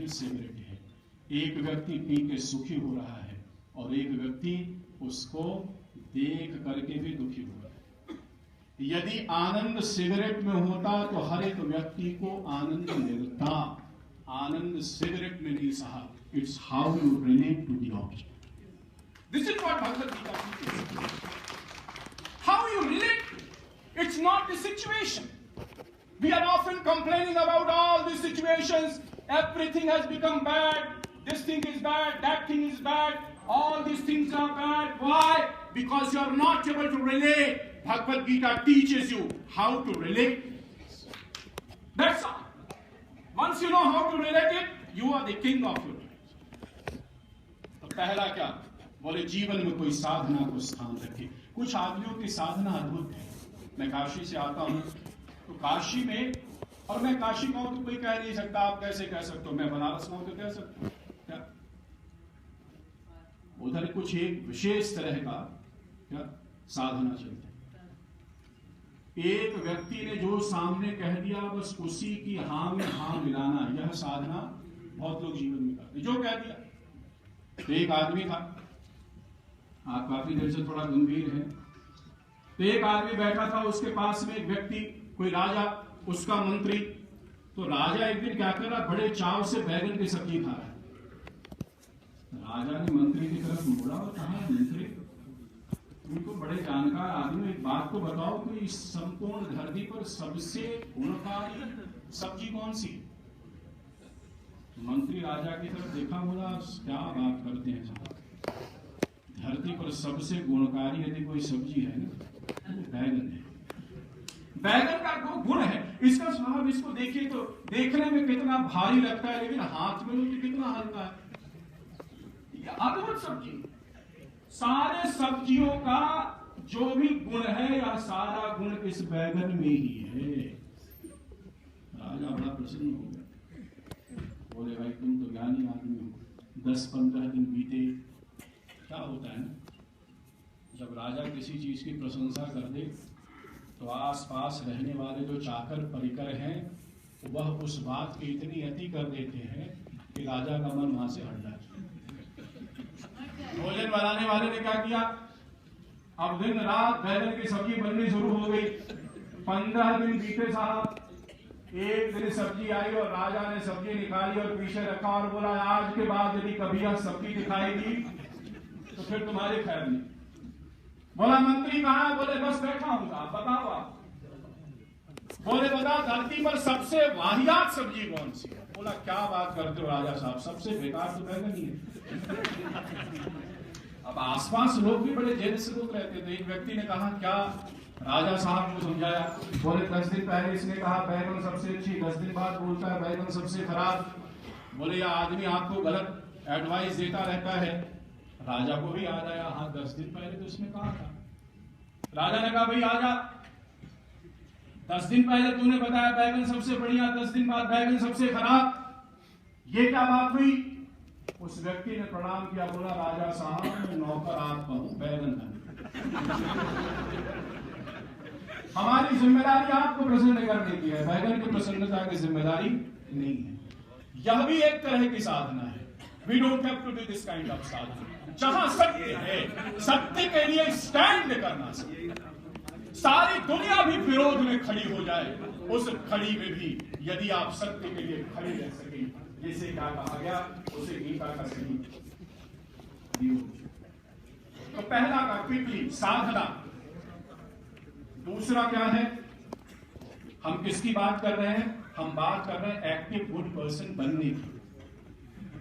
ही cigarette है। एक व्यक्ति पी के सुखी हो रहा है और एक व्यक्ति उसको देख करके भी दुखी हो रहा है। यदि आनंद सिगरेट में होता तो हर एक व्यक्ति को आनंद मिलता। आनंद सिगरेट में नहीं साहब, it's how you relate to the object. This is what Bhagavad Gita teaches. How you relate, it's not the situation. We are often complaining about all these situations. Everything has become bad. This thing is bad, that thing is bad. All these things are bad. Why? Because you are not able to relate. Bhagavad Gita teaches you how to relate. That's all. Once you know how to relate it, you are the king of your life. तो पहला क्या? बोले जीवन में कोई साधना को स्थान रखे। कुछ आदमियों की साधना अद्भुत है। मैं काशी से आता हूं तो काशी में, और मैं काशी का हूं तो कोई कह नहीं सकता आप कैसे कह सकते हो, मैं बनारस का हूं तो कह सकता हूं क्या? उधर कुछ एक विशेष तरह का क्या साधना चलती है। एक व्यक्ति ने जो सामने कह दिया बस उसी की हाँ में हाँ मिलाना, यह साधना बहुत लोग जीवन में करते। जो कह दिया, तो एक आदमी था, आप काफी देर से थोड़ा गंभीर है, तो एक आदमी बैठा था, उसके पास में एक व्यक्ति, कोई राजा, उसका मंत्री। तो राजा एक दिन क्या कर रहा, बड़े चाव से बैगन की सब्जी खा रहा है। राजा ने मंत्री की तरफ मुड़ा और कहा, मंत्री तुमको बड़े जानकार आदमी, एक बात को बताओ कि इस संपूर्ण धरती पर सबसे गुणकारी सब्जी कौन सी? मंत्री राजा की तरफ देखा, बोला क्या बात करते हैं साहब, धरती पर सबसे गुणकारी यदि कोई सब्जी है ना तो बैगन है। बैगन का जो गुण है, इसका स्वाद इसको देखिए तो देखने में कितना भारी लगता है, लेकिन हाथ में तो कितना हल्का है। ये अद्भुत सब्जी। सारे सब्जियों का जो भी गुण है, या सारा गुण इस बैगन में ही है। राजा बड़ा प्रसन्न हो गया, बोले भाई तुम तो ज्ञानी आदमी हो। 10-15 दिन बीते। क्या होता है ना, जब राजा किसी चीज की प्रशंसा कर दे तो आसपास रहने वाले जो चाकर परिकर हैं वह उस बात की इतनी अति कर देते हैं कि राजा का मन वहां से हट जाता है। भोजन बनाने वाले ने क्या किया, अब दिन रात बैगन की सब्जी बननी शुरू हो गई। 15 दिन बीते साहब। एक दिन सब्जी आई और राजा ने सब्जी निकाली और पीछे रखा और बोला, आज के बाद यदि कभी यह सब्जी दिखाएगी तो फिर तुम्हारी खैर नहीं। बोला मंत्री कहाँ? बोले बस बैठा हूं, आप बताओ आप। बोले बता धरती पर सबसे वाहियात सब्जी कौन सी है? बोला क्या बात करते हो राजा साहब, सबसे बेकार तो बैगन ही है। अब आसपास लोग भी बड़े जेल से लोग रहते थे। एक व्यक्ति ने कहा क्या? राजा साहब को समझाया। बोले 10 दिन पहले इसने कहा बैगन सबसे अच्छी, 10 दिन बाद बोलता है बैगन सबसे खराब। बोले यह आदमी आपको गलत एडवाइस देता रहता है। राजा को भी याद आया, हाँ 10 दिन पहले तो इसने कहा था। राजा ने कहा भाई आजा, 10 दिन पहले तूने बताया बैगन सबसे बढ़िया, 10 दिन बाद बैगन सबसे खराब, ये क्या बात हुई? उस व्यक्ति ने प्रणाम किया, बोला राजा साहब मैं नौकर आपका हूं, बैगन हमारी जिम्मेदारी आपको प्रसन्न करने की है, बैगन की प्रसन्नता की जिम्मेदारी नहीं है। यह भी एक तरह की साधना है। We don't have to do this kind of साधना। जहां सत्य है, सत्य के लिए स्टैंड करना चाहिए। सारी दुनिया भी विरोध में खड़ी हो जाए, उस खड़ी में भी यदि आप सत्य के लिए खड़े रह सके, जैसे क्या कहा गया उसे गीता का सही। तो पहला का क्विकली साधना। दूसरा क्या है, हम किसकी बात कर रहे हैं? हम बात कर रहे हैं एक्टिव गुड पर्सन बनने की।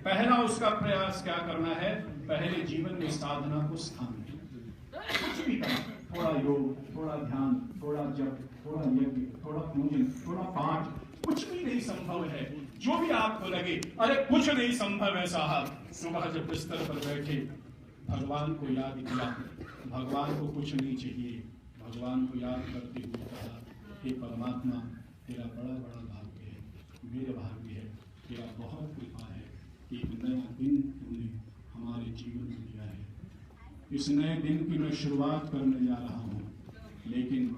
पहला उसका प्रयास क्या करना है? पहले जीवन में साधना को स्थान देना। कुछ भी करना, थोड़ा योग, थोड़ा ध्यान, थोड़ा जप, थोड़ा यज्ञ, थोड़ा पूजन, थोड़ा पाठ, कुछ भी नहीं संभव है। जो भी आपको लगे अरे कुछ नहीं संभव है साहब, सुबह जब बिस्तर पर बैठे भगवान को याद किया, भगवान को कुछ नहीं चाहिए, भगवान को याद करते हुए कहा, हे परमात्मा तेरा बड़ा बड़ा भाग्य है, मेरा भाग्य है, तेरा बहुत कृपा है, एक नया दिन तूने हमारे जीवन में दिया है। इस नए दिन की मैं शुरुआत करने जा रहा हूँ, लेकिन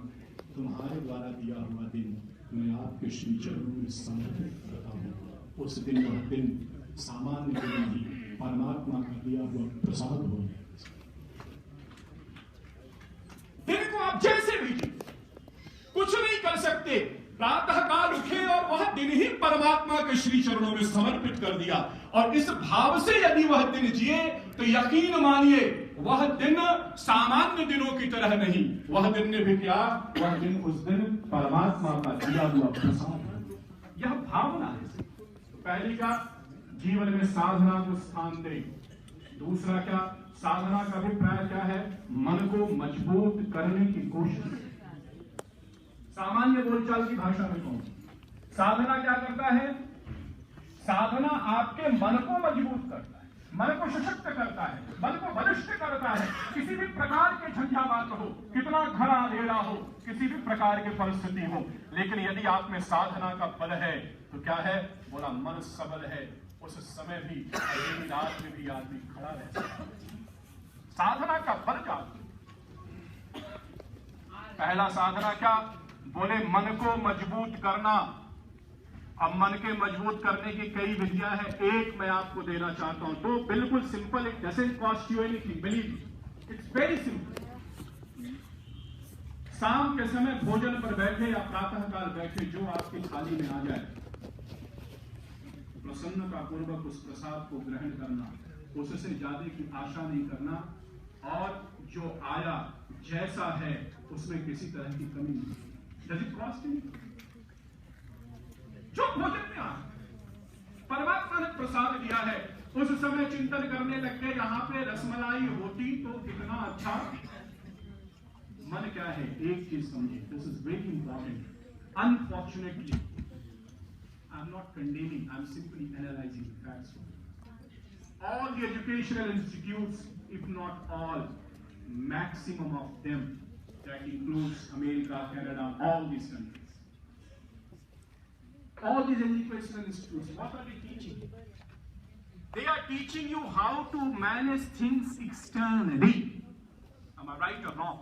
तुम्हारे द्वारा दिया हुआ दिन मैं आपके श्री चरणों में समर्पित करता हूँ। उस दिन वह दिन सामान्य दिन नहीं, परमात्मा का दिया हुआ प्रसाद हो गया। दिन को आप जैसे भी कुछ नहीं कर सकते, प्रातः काल उठे और वह दिन ही परमात्मा के श्री चरणों में समर्पित कर दिया, और इस भाव से यदि वह दिन जिए तो यकीन मानिए वह दिन सामान्य दिनों की तरह नहीं, वह दिन ने भी क्या, वह दिन उस दिन परमात्मा का दिया हुआ प्रसाद है। यह भावना है। तो पहली का जीवन में साधना को स्थान दे। दूसरा क्या, साधना का अभिप्राय क्या है, मन को मजबूत करने की कोशिश। सामान्य बोलचाल की भाषा में कहूं, साधना क्या करता है, साधना आपके मन को मजबूत करता है, मन को सशक्त करता है, मन को बलिष्ठ करता है। किसी भी प्रकार के झंझावात हो, कितना घना अंधेरा हो, किसी भी प्रकार की परिस्थिति हो, लेकिन यदि आप में साधना का बल है तो क्या है, बोला मन सबल है, उस समय भी अगली रात में भी आदमी खड़ा रहता है। साधना का बल क्या, पहला साधना क्या, बोले मन को मजबूत करना। अब मन के मजबूत करने की कई विधियां हैं, एक मैं आपको देना चाहता हूं, तो बिल्कुल simple, it doesn't cost you anything, believe me, it's very simple. शाम के समय भोजन पर बैठे या प्रातः काल बैठे, जो आपकी थाली में आ जाए, प्रसन्नता पूर्वक उस प्रसाद को ग्रहण करना, उससे ज्यादा की आशा नहीं करना, और जो आया जैसा है उसमें किसी तरह की कमी नहीं। Does it cost you? जो भोजन में आ परमात्मा ने प्रसाद दिया है, उस समय चिंतन करने लग गए यहाँ पे रसमलाई होती तो कितना अच्छा। मन क्या है, एक चीज समझिए, this is very important. Unfortunately I am not condemning, I am simply analysing the facts. All the educational institutes, if not all, maximum of them, that includes America, Canada, all these countries. All these educational institutes, what are they teaching? They are teaching you how to manage things externally. Am I right or wrong?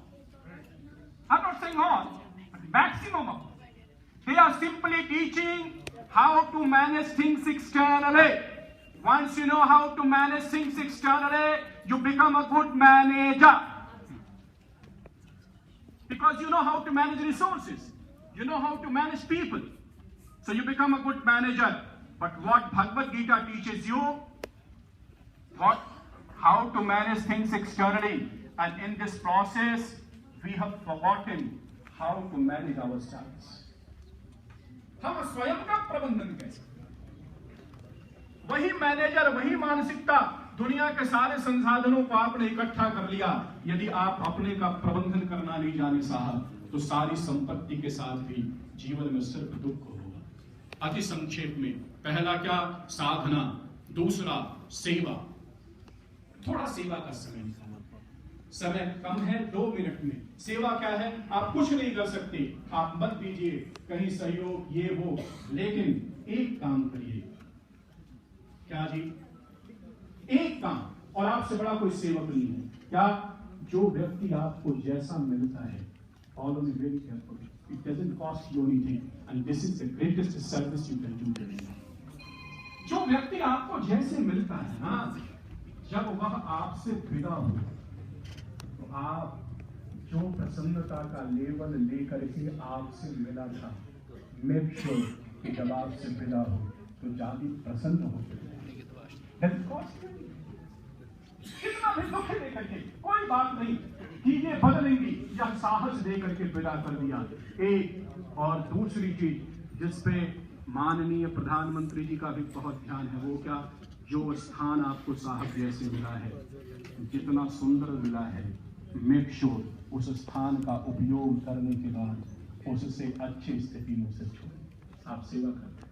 I'm not saying all, but maximum of them. They are simply teaching how to manage things externally. Once you know how to manage things externally, you become a good manager. Because you know how to manage resources, you know how to manage people, so you become a good manager. But what Bhagavad Gita teaches you, what, how to manage things externally, and in this process we have forgotten how to manage ourselves. हम स्वयं का प्रबंधन कैसे, वही manager, वही मानसिकता, दुनिया के सारे संसाधनों को आपने इकट्ठा कर लिया, यदि आप अपने का प्रबंधन करना नहीं जाने साहब, तो सारी संपत्ति के साथ भी जीवन में सिर्फ दुख होगा। अति संक्षेप में, पहला क्या, साधना, दूसरा सेवा। थोड़ा सेवा का समय निकालना, समय कम है, 2 मिनट में। सेवा क्या है, आप कुछ नहीं कर सकते, आप मत दीजिए कहीं सहयोग ये वो, लेकिन एक काम करिए। क्या जी, एक काम, और आपसे बड़ा कोई सेवक नहीं है। क्या, जो व्यक्ति आपको जैसा मिलता है, follow me very carefully, it doesn't cost you anything, and this is the greatest service you can do to me. जो व्यक्ति आपको जैसे मिलता है ना, जब वह आपसे विदा हो, तो आप जो प्रसन्नता का लेवल लेकर के आपसे मिला था, मेक श्योर कि जब आपसे विदा हो तो जाति प्रसन्न हो। कितना भी दुख देकर के, कोई बात नहीं, चीजें बदलेंगी, यह साहस देकर के विदा कर दिया। एक और दूसरी चीज जिसपे माननीय प्रधानमंत्री जी का भी बहुत ध्यान है, वो क्या, जो स्थान आपको साहब जैसे मिला है, जितना सुंदर मिला है, मेक श्योर उस स्थान का उपयोग करने के बाद उससे अच्छी स्थिति में उसे छोड़ें। आप सेवा करते हैं,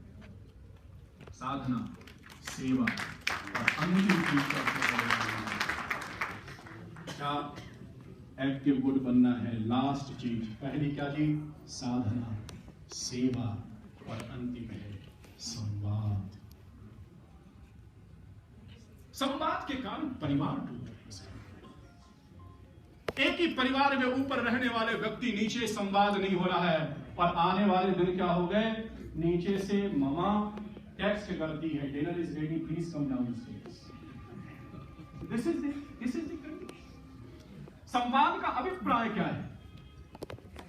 साधना, सेवा, और अंतिम चीज क्या, एक्टिव गुड बनना है। लास्ट चीज, पहली क्या जी, साधना, सेवा, और अंतिम है संवाद। संवाद के कारण परिवार टूट रहे हैं। एक ही परिवार में ऊपर रहने वाले व्यक्ति नीचे संवाद नहीं हो रहा है, और आने वाले दिन क्या हो गए, नीचे से मामा टेक्स्ट गलती है, dinner is ready, please come downstairs. This is the condition. संवाद का अभिप्राय क्या है?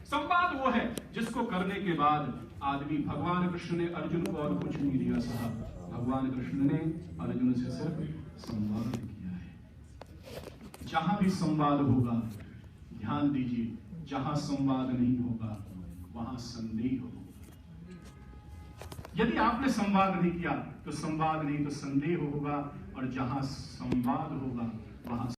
संवाद वो है जिसको करने के बाद आदमी, भगवान कृष्ण ने अर्जुन को और कुछ नहीं दिया साहब, भगवान कृष्ण ने अर्जुन से सिर्फ संवाद किया है। जहां भी संवाद होगा, ध्यान दीजिए, जहां संवाद नहीं होगा वहां संदेह होगा। यदि आपने संवाद नहीं किया तो संवाद नहीं तो संदेह होगा, और जहां संवाद होगा वहां